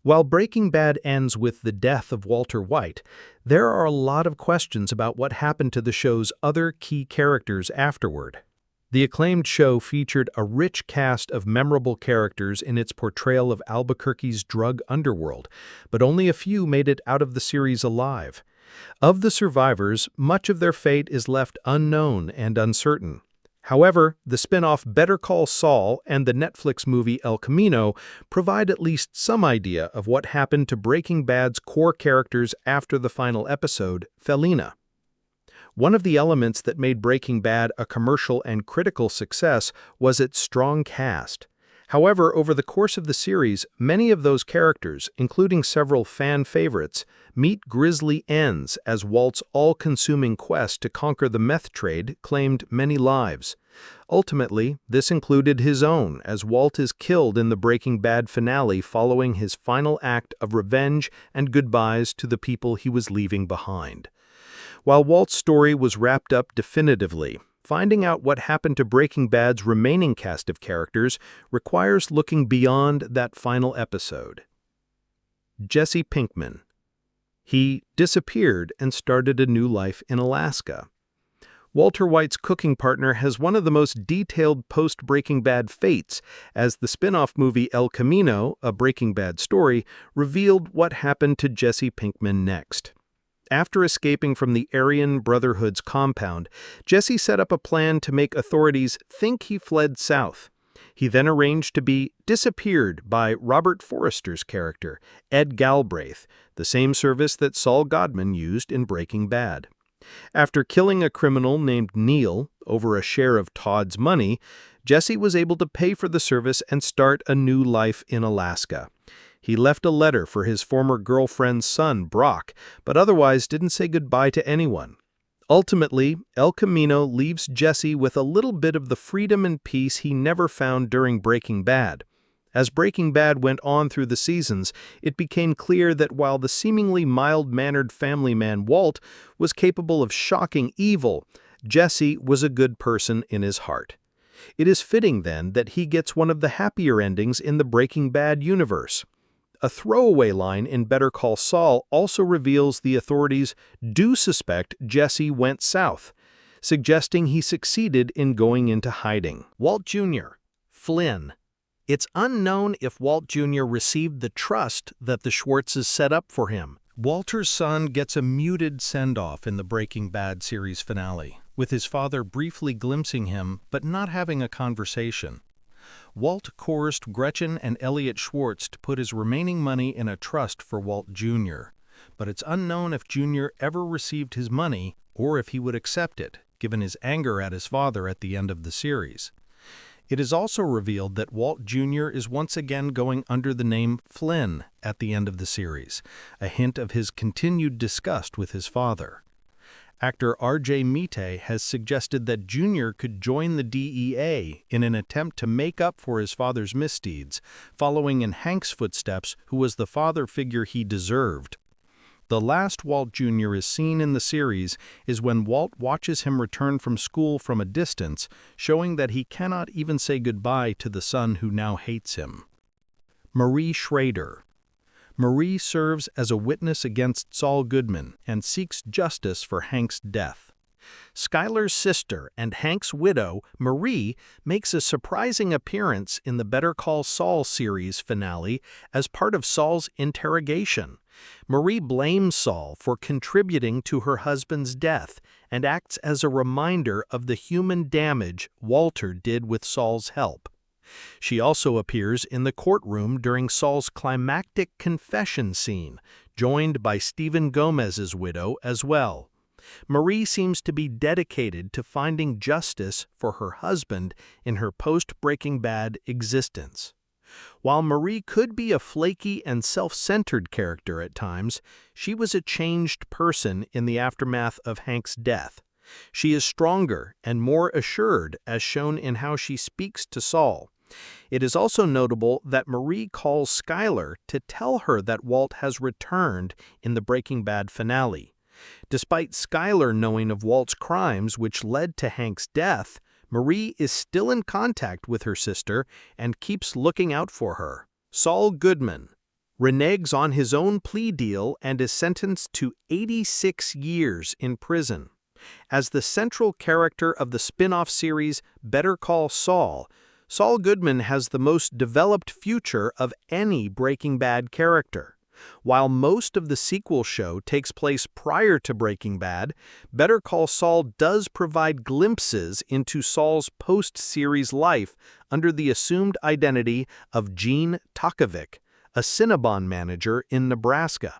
While Breaking Bad ends with the death of Walter White, there are a lot of questions about what happened to the show's other key characters afterward. The acclaimed show featured a rich cast of memorable characters in its portrayal of Albuquerque's drug underworld, but only a few made it out of the series alive. Of the survivors, much of their fate is left unknown and uncertain. However, the spin-off Better Call Saul and the Netflix movie El Camino provide at least some idea of what happened to Breaking Bad's core characters after the final episode, Felina. One of the elements that made Breaking Bad a commercial and critical success was its strong cast. However, over the course of the series, many of those characters, including several fan favorites, meet grisly ends as Walt's all-consuming quest to conquer the meth trade claimed many lives. Ultimately, this included his own, as Walt is killed in the Breaking Bad finale following his final act of revenge and goodbyes to the people he was leaving behind. While Walt's story was wrapped up definitively, finding out what happened to Breaking Bad's remaining cast of characters requires looking beyond that final episode. Jesse Pinkman. He disappeared and started a new life in Alaska. Walter White's cooking partner has one of the most detailed post-Breaking Bad fates, as the spin-off movie El Camino, a Breaking Bad story, revealed what happened to Jesse Pinkman next. After escaping from the Aryan Brotherhood's compound, Jesse set up a plan to make authorities think he fled south. He then arranged to be disappeared by Robert Forrester's character, Ed Galbraith, the same service that Saul Goodman used in Breaking Bad. After killing a criminal named Neil over a share of Todd's money, Jesse was able to pay for the service and start a new life in Alaska. He left a letter for his former girlfriend's son, Brock, but otherwise didn't say goodbye to anyone. Ultimately, El Camino leaves Jesse with a little bit of the freedom and peace he never found during Breaking Bad. As Breaking Bad went on through the seasons, it became clear that while the seemingly mild-mannered family man Walt was capable of shocking evil, Jesse was a good person in his heart. It is fitting, then, that he gets one of the happier endings in the Breaking Bad universe. A throwaway line in Better Call Saul also reveals the authorities do suspect Jesse went south, suggesting he succeeded in going into hiding. Walt Jr. Flynn. It's unknown if Walt Jr. received the trust that the Schwartzes set up for him. Walter's son gets a muted send-off in the Breaking Bad series finale, with his father briefly glimpsing him but not having a conversation. Walt coerced Gretchen and Elliot Schwartz to put his remaining money in a trust for Walt Jr., but it's unknown if Jr. ever received his money or if he would accept it, given his anger at his father at the end of the series. It is also revealed that Walt Jr. is once again going under the name Flynn at the end of the series, a hint of his continued disgust with his father. Actor R.J. Mitte has suggested that Jr. could join the DEA in an attempt to make up for his father's misdeeds, following in Hank's footsteps, who was the father figure he deserved. The last Walt Jr. is seen in the series is when Walt watches him return from school from a distance, showing that he cannot even say goodbye to the son who now hates him. Marie Schrader. Marie serves as a witness against Saul Goodman and seeks justice for Hank's death. Skyler's sister and Hank's widow, Marie, makes a surprising appearance in the Better Call Saul series finale as part of Saul's interrogation. Marie blames Saul for contributing to her husband's death and acts as a reminder of the human damage Walter did with Saul's help. She also appears in the courtroom during Saul's climactic confession scene, joined by Stephen Gomez's widow as well. Marie seems to be dedicated to finding justice for her husband in her post-Breaking Bad existence. While Marie could be a flaky and self-centered character at times, she was a changed person in the aftermath of Hank's death. She is stronger and more assured, as shown in how she speaks to Saul. It is also notable that Marie calls Skyler to tell her that Walt has returned in the Breaking Bad finale. Despite Skyler knowing of Walt's crimes which led to Hank's death, Marie is still in contact with her sister and keeps looking out for her. Saul Goodman. reneges on his own plea deal and is sentenced to 86 years in prison. As the central character of the spin-off series Better Call Saul, Saul Goodman has the most developed future of any Breaking Bad character. While most of the sequel show takes place prior to Breaking Bad, Better Call Saul does provide glimpses into Saul's post-series life under the assumed identity of Gene Takovic, a Cinnabon manager in Nebraska.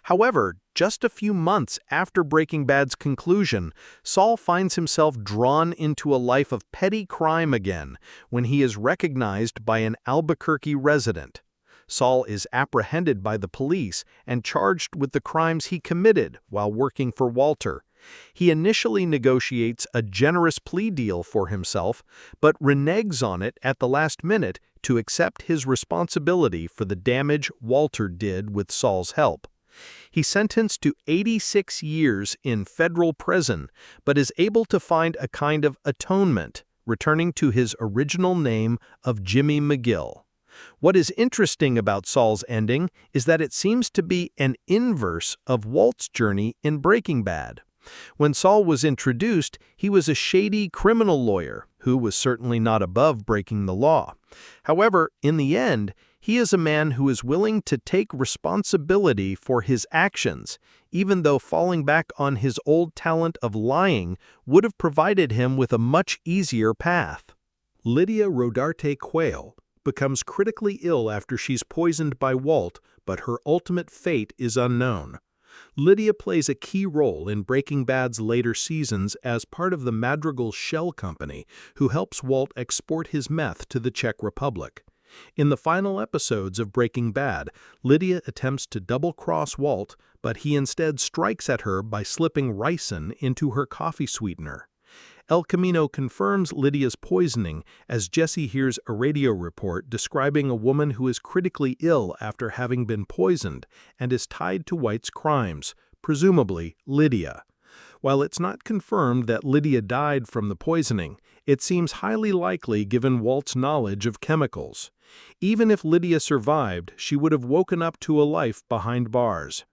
However, just a few months after Breaking Bad's conclusion, Saul finds himself drawn into a life of petty crime again when he is recognized by an Albuquerque resident. Saul is apprehended by the police and charged with the crimes he committed while working for Walter. He initially negotiates a generous plea deal for himself, but reneges on it at the last minute to accept his responsibility for the damage Walter did with Saul's help. He's sentenced to 86 years in federal prison, but is able to find a kind of atonement, returning to his original name of Jimmy McGill. What is interesting about Saul's ending is that it seems to be an inverse of Walt's journey in Breaking Bad. When Saul was introduced, he was a shady criminal lawyer who was certainly not above breaking the law. However, in the end, he is a man who is willing to take responsibility for his actions, even though falling back on his old talent of lying would have provided him with a much easier path. Lydia Rodarte Quayle becomes critically ill after she's poisoned by Walt, but her ultimate fate is unknown. Lydia plays a key role in Breaking Bad's later seasons as part of the Madrigal Shell Company, who helps Walt export his meth to the Czech Republic. In the final episodes of Breaking Bad, Lydia attempts to double-cross Walt, but he instead strikes at her by slipping ricin into her coffee sweetener. El Camino confirms Lydia's poisoning as Jesse hears a radio report describing a woman who is critically ill after having been poisoned and is tied to White's crimes, presumably Lydia. While it's not confirmed that Lydia died from the poisoning, it seems highly likely given Walt's knowledge of chemicals. Even if Lydia survived, she would have woken up to a life behind bars.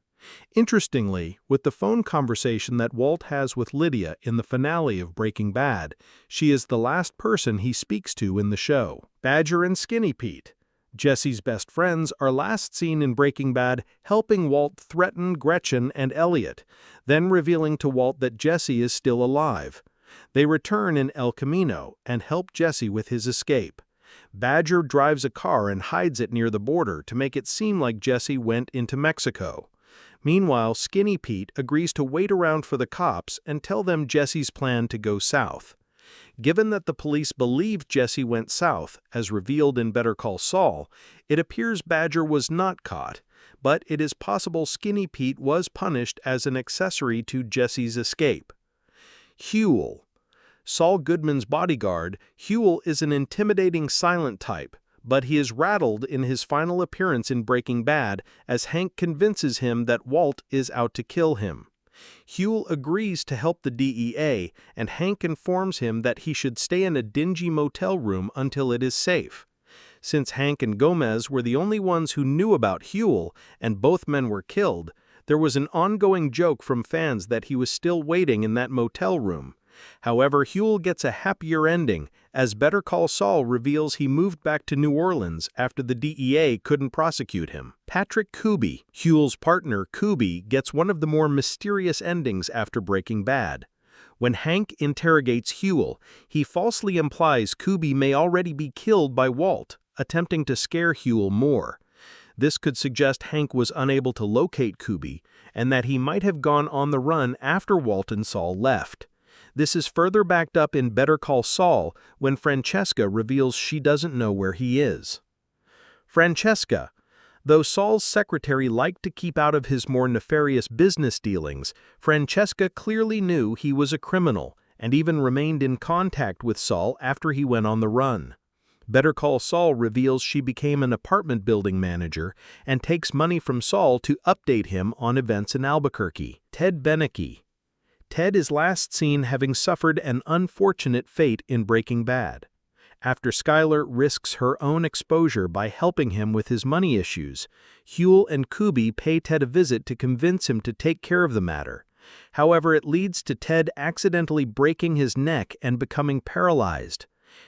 Interestingly, with the phone conversation that Walt has with Lydia in the finale of Breaking Bad, she is the last person he speaks to in the show. Badger and Skinny Pete, Jesse's best friends, are last seen in Breaking Bad helping Walt threaten Gretchen and Elliot, then revealing to Walt that Jesse is still alive. They return in El Camino and help Jesse with his escape. Badger drives a car and hides it near the border to make it seem like Jesse went into Mexico. Meanwhile, Skinny Pete agrees to wait around for the cops and tell them Jesse's plan to go south. Given that the police believed Jesse went south, as revealed in Better Call Saul, it appears Badger was not caught, but it is possible Skinny Pete was punished as an accessory to Jesse's escape. Huel. Saul Goodman's bodyguard, Huel is an intimidating silent type, but he is rattled in his final appearance in Breaking Bad as Hank convinces him that Walt is out to kill him. Huel agrees to help the DEA, and Hank informs him that he should stay in a dingy motel room until it is safe. Since Hank and Gomez were the only ones who knew about Huel, and both men were killed, there was an ongoing joke from fans that he was still waiting in that motel room. However, Huel gets a happier ending, as Better Call Saul reveals he moved back to New Orleans after the DEA couldn't prosecute him. Patrick Kuby, Huel's partner Kuby, gets one of the more mysterious endings after Breaking Bad. When Hank interrogates Huel, he falsely implies Kuby may already be killed by Walt, attempting to scare Huel more. This could suggest Hank was unable to locate Kuby, and that he might have gone on the run after Walt and Saul left. This is further backed up in Better Call Saul when Francesca reveals she doesn't know where he is. Francesca. Though Saul's secretary liked to keep out of his more nefarious business dealings, Francesca clearly knew he was a criminal and even remained in contact with Saul after he went on the run. Better Call Saul reveals she became an apartment building manager and takes money from Saul to update him on events in Albuquerque. Ted Beneke. Ted is last seen having suffered an unfortunate fate in Breaking Bad. After Skyler risks her own exposure by helping him with his money issues, Huell and Kuby pay Ted a visit to convince him to take care of the matter. However, it leads to Ted accidentally breaking his neck and becoming paralyzed.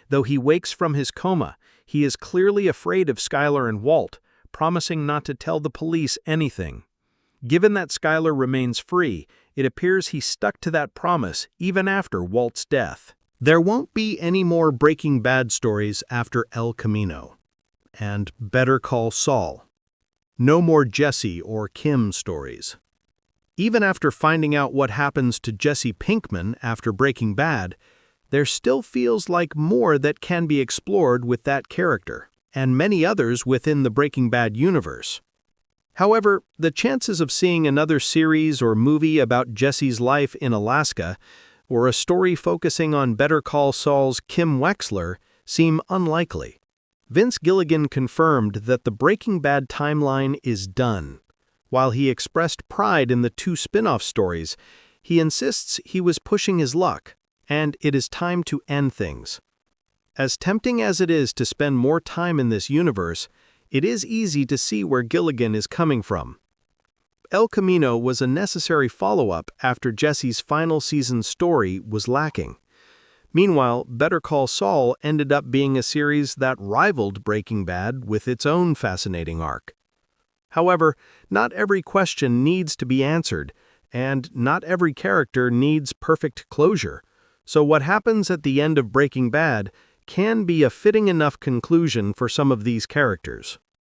Though he wakes from his coma, he is clearly afraid of Skyler and Walt, promising not to tell the police anything. Given that Skyler remains free, it appears he stuck to that promise even after Walt's death. There won't be any more Breaking Bad stories after El Camino and Better Call Saul. No more Jesse or Kim stories. Even after finding out what happens to Jesse Pinkman after Breaking Bad, there still feels like more that can be explored with that character, and many others within the Breaking Bad universe. However, the chances of seeing another series or movie about Jesse's life in Alaska, or a story focusing on Better Call Saul's Kim Wexler, seem unlikely. Vince Gilligan confirmed that the Breaking Bad timeline is done. While he expressed pride in the 2 spin-off stories, he insists he was pushing his luck, and it is time to end things. As tempting as it is to spend more time in this universe, it is easy to see where Gilligan is coming from. El Camino was a necessary follow-up after Jesse's final season story was lacking. Meanwhile, Better Call Saul ended up being a series that rivaled Breaking Bad with its own fascinating arc. However, not every question needs to be answered, and not every character needs perfect closure. So what happens at the end of Breaking Bad can be a fitting enough conclusion for some of these characters.